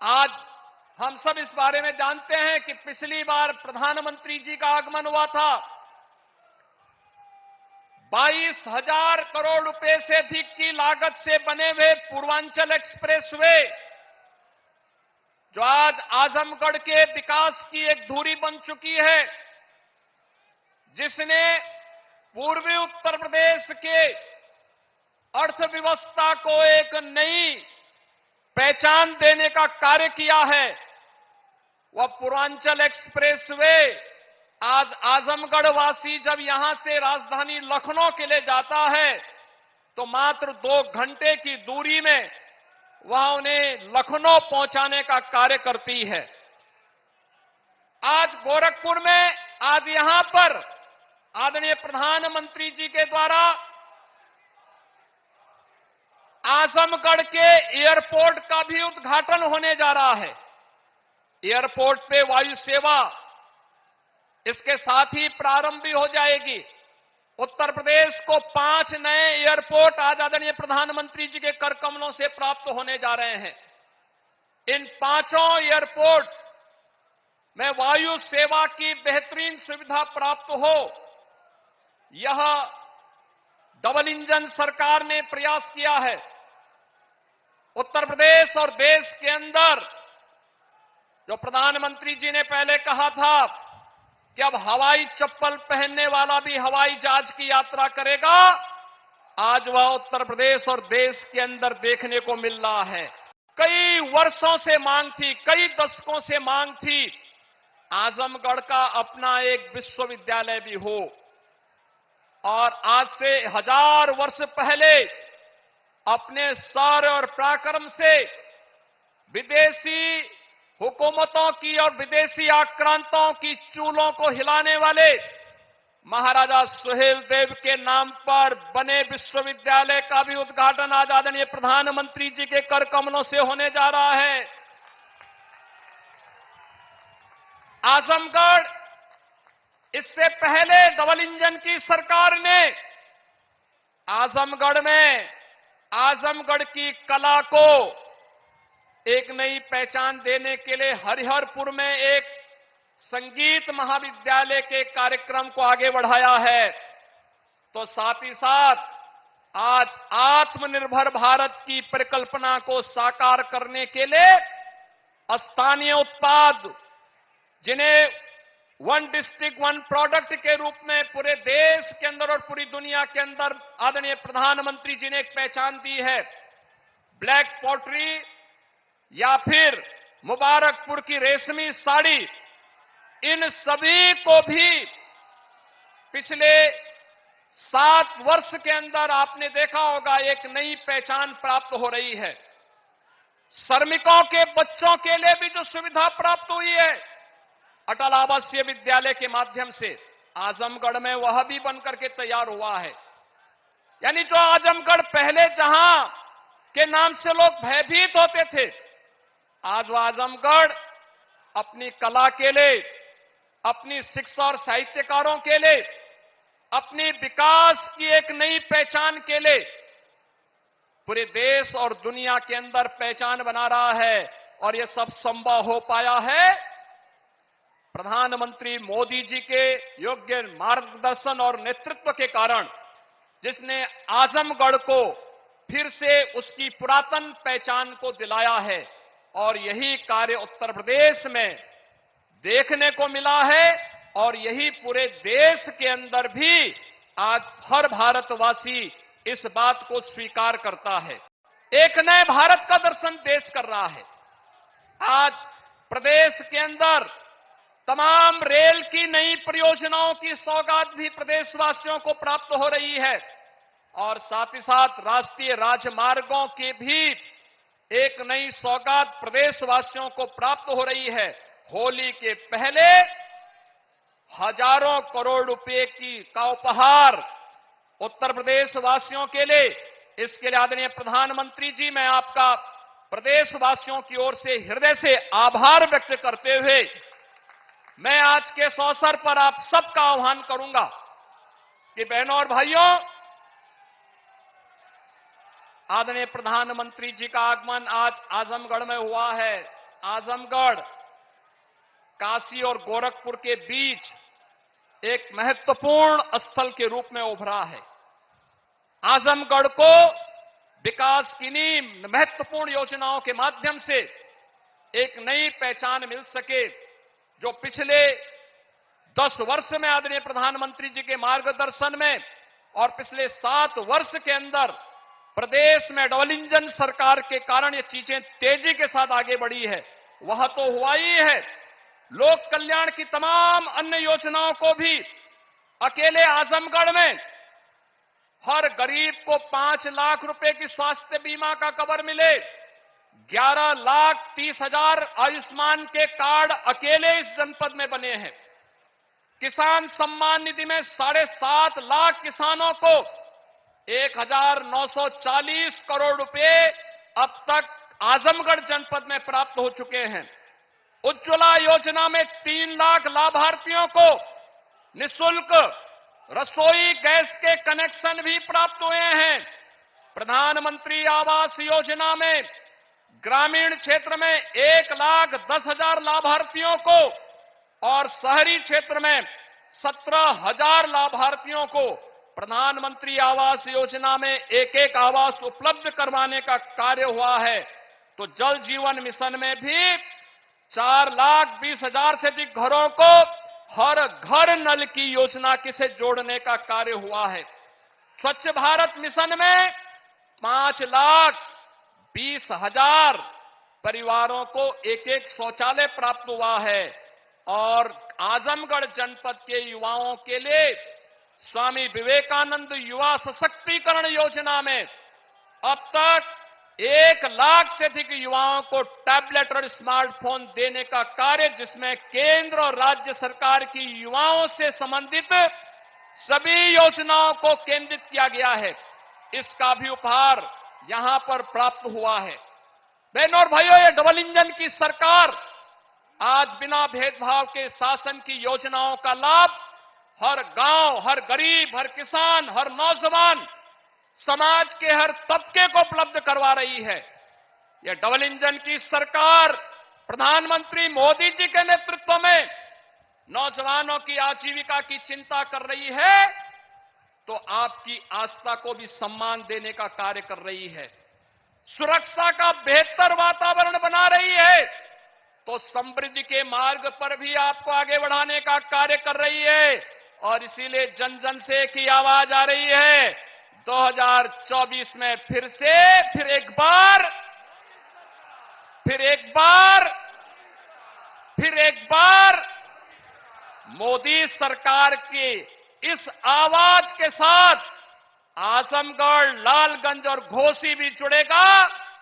आज हम सब इस बारे में जानते हैं कि पिछली बार प्रधानमंत्री जी का आगमन हुआ था। 22,000 करोड़ रुपए से अधिक की लागत से बने हुए पूर्वांचल एक्सप्रेसवे, जो आज आजमगढ़ के विकास की एक धुरी बन चुकी है, जिसने पूर्वी उत्तर प्रदेश के अर्थव्यवस्था को एक नई पहचान देने का कार्य किया है। वह पूर्वांचल एक्सप्रेसवे आज आजमगढ़ वासी जब यहां से राजधानी लखनऊ के लिए जाता है तो मात्र 2 घंटे की दूरी में वह उन्हें लखनऊ पहुंचाने का कार्य करती है। आज गोरखपुर में आज यहां पर आदरणीय प्रधानमंत्री जी के द्वारा आजमगढ़ के एयरपोर्ट का भी उद्घाटन होने जा रहा है। एयरपोर्ट पे वायु सेवा इसके साथ ही प्रारंभ भी हो जाएगी। उत्तर प्रदेश को 5 नए एयरपोर्ट आज आदरणीय प्रधानमंत्री जी के कर कमलों से प्राप्त होने जा रहे हैं। इन 5 एयरपोर्ट में वायु सेवा की बेहतरीन सुविधा प्राप्त हो, यह डबल इंजन सरकार ने प्रयास किया है। उत्तर प्रदेश और देश के अंदर जो प्रधानमंत्री जी ने पहले कहा था कि अब हवाई चप्पल पहनने वाला भी हवाई जहाज की यात्रा करेगा, आज वह उत्तर प्रदेश और देश के अंदर देखने को मिल रहा है। कई वर्षों से मांग थी, कई दशकों से मांग थी, आजमगढ़ का अपना एक विश्वविद्यालय भी हो। और आज से 1000 वर्ष पहले अपने शौर्य और पराक्रम से विदेशी हुकूमतों की और विदेशी आक्रांताओं की चूलों को हिलाने वाले महाराजा सुहेल देव के नाम पर बने विश्वविद्यालय का भी उद्घाटन आज आदरणीय प्रधानमंत्री जी के कर कमलों से होने जा रहा है। आजमगढ़ इससे पहले डबल इंजन की सरकार ने आजमगढ़ में आजमगढ़ की कला को एक नई पहचान देने के लिए हरिहरपुर में एक संगीत महाविद्यालय के कार्यक्रम को आगे बढ़ाया है। तो साथ ही साथ आज आत्मनिर्भर भारत की परिकल्पना को साकार करने के लिए स्थानीय उत्पाद, जिन्हें वन डिस्ट्रिक्ट वन प्रोडक्ट के रूप में पूरे देश के अंदर और पूरी दुनिया के अंदर आदरणीय प्रधानमंत्री जी ने एक पहचान दी है। ब्लैक पॉटरी या फिर मुबारकपुर की रेशमी साड़ी, इन सभी को भी पिछले 7 वर्ष के अंदर आपने देखा होगा एक नई पहचान प्राप्त हो रही है। श्रमिकों के बच्चों के लिए भी जो सुविधा प्राप्त हुई है अटल आवासीय विद्यालय के माध्यम से, आजमगढ़ में वह भी बनकर के तैयार हुआ है। यानी जो आजमगढ़ पहले जहां के नाम से लोग भयभीत होते थे, आज वह आजमगढ़ अपनी कला के लिए, अपनी शिक्षा और साहित्यकारों के लिए, अपनी विकास की एक नई पहचान के लिए पूरे देश और दुनिया के अंदर पहचान बना रहा है। और यह सब संभव हो पाया है प्रधानमंत्री मोदी जी के योग्य मार्गदर्शन और नेतृत्व के कारण, जिसने आजमगढ़ को फिर से उसकी पुरातन पहचान को दिलाया है। और यही कार्य उत्तर प्रदेश में देखने को मिला है और यही पूरे देश के अंदर भी आज हर भारतवासी इस बात को स्वीकार करता है। एक नए भारत का दर्शन देश कर रहा है। आज प्रदेश के अंदर तमाम रेल की नई परियोजनाओं की सौगात भी प्रदेशवासियों को प्राप्त हो रही है और साथ ही साथ राष्ट्रीय राजमार्गों की भी एक नई सौगात प्रदेशवासियों को प्राप्त हो रही है। होली के पहले हजारों करोड़ रुपए का उपहार उत्तर प्रदेश वासियों के लिए, इसके लिए आदरणीय प्रधानमंत्री जी, मैं आपका प्रदेशवासियों की ओर से हृदय से आभार व्यक्त करते हुए मैं आज के इस अवसर पर आप सबका आह्वान करूंगा कि बहनों और भाइयों, आदरणीय प्रधानमंत्री जी का आगमन आज आजमगढ़ में हुआ है। आजमगढ़ काशी और गोरखपुर के बीच एक महत्वपूर्ण स्थल के रूप में उभरा है। आजमगढ़ को विकास की नींव महत्वपूर्ण योजनाओं के माध्यम से एक नई पहचान मिल सके, जो पिछले 10 वर्ष में आदरणीय प्रधानमंत्री जी के मार्गदर्शन में और पिछले 7 वर्ष के अंदर प्रदेश में डबल इंजन सरकार के कारण ये चीजें तेजी के साथ आगे बढ़ी है, वह तो हुआ ही है। लोक कल्याण की तमाम अन्य योजनाओं को भी अकेले आजमगढ़ में हर गरीब को 5 लाख रुपए की स्वास्थ्य बीमा का कवर मिले, 11,30,000 आयुष्मान के कार्ड अकेले इस जनपद में बने हैं। किसान सम्मान निधि में 7.5 लाख किसानों को 1,940 करोड़ रुपए अब तक आजमगढ़ जनपद में प्राप्त हो चुके हैं। उज्ज्वला योजना में 3 लाख लाभार्थियों को निःशुल्क रसोई गैस के कनेक्शन भी प्राप्त हुए हैं। प्रधानमंत्री आवास योजना में ग्रामीण क्षेत्र में 1,10,000 लाभार्थियों को और शहरी क्षेत्र में 17,000 लाभार्थियों को प्रधानमंत्री आवास योजना में एक आवास उपलब्ध करवाने का कार्य हुआ है। तो जल जीवन मिशन में भी 4,20,000 से अधिक घरों को हर घर नल की योजना से जोड़ने का कार्य हुआ है। स्वच्छ भारत मिशन में 5,20,000 परिवारों को एक शौचालय प्राप्त हुआ है और आजमगढ़ जनपद के युवाओं के लिए स्वामी विवेकानंद युवा सशक्तिकरण योजना में अब तक 1 लाख से अधिक युवाओं को टैबलेट और स्मार्टफोन देने का कार्य, जिसमें केंद्र और राज्य सरकार की युवाओं से संबंधित सभी योजनाओं को केंद्रित किया गया है, इसका भी उपहार यहां पर प्राप्त हुआ है। बहनों और भाइयों, ये डबल इंजन की सरकार आज बिना भेदभाव के शासन की योजनाओं का लाभ हर गांव, हर गरीब, हर किसान, हर नौजवान, समाज के हर तबके को उपलब्ध करवा रही है। यह डबल इंजन की सरकार प्रधानमंत्री मोदी जी के नेतृत्व में नौजवानों की आजीविका की चिंता कर रही है, तो आपकी आस्था को भी सम्मान देने का कार्य कर रही है। सुरक्षा का बेहतर वातावरण बना रही है, तो समृद्धि के मार्ग पर भी आपको आगे बढ़ाने का कार्य कर रही है। और इसीलिए जन जन से एक ही आवाज आ रही है, 2024 में फिर एक बार मोदी सरकार की इस आवाज के साथ आजमगढ़, लालगंज और घोसी भी जुड़ेगा।